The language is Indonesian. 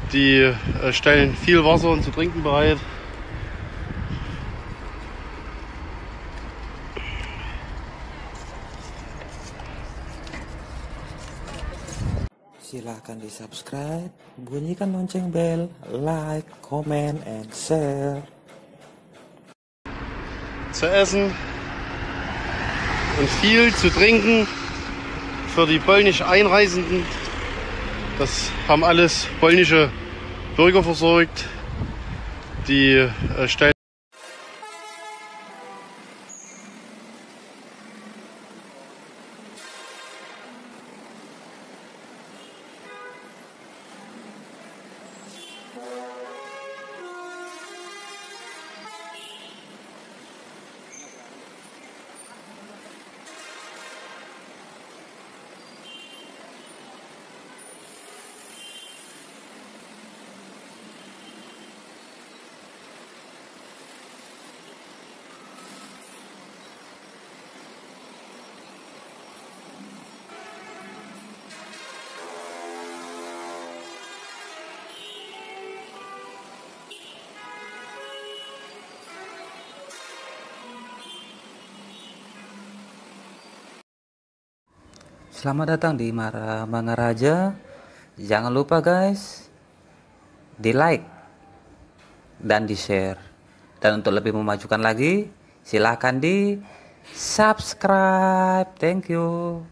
Die stellen viel Wasser und zu trinken bereit. Silahkan di subscribe, bunyikan lonceng bel, like, comment, and share. Zu essen und viel zu trinken für die polnisch Einreisenden. Das haben alles polnische Bürger versorgt. Die stellen Selamat datang di Mangaraja. Jangan lupa guys, di like dan di share. Dan untuk lebih memajukan lagi, silahkan di subscribe. Thank you.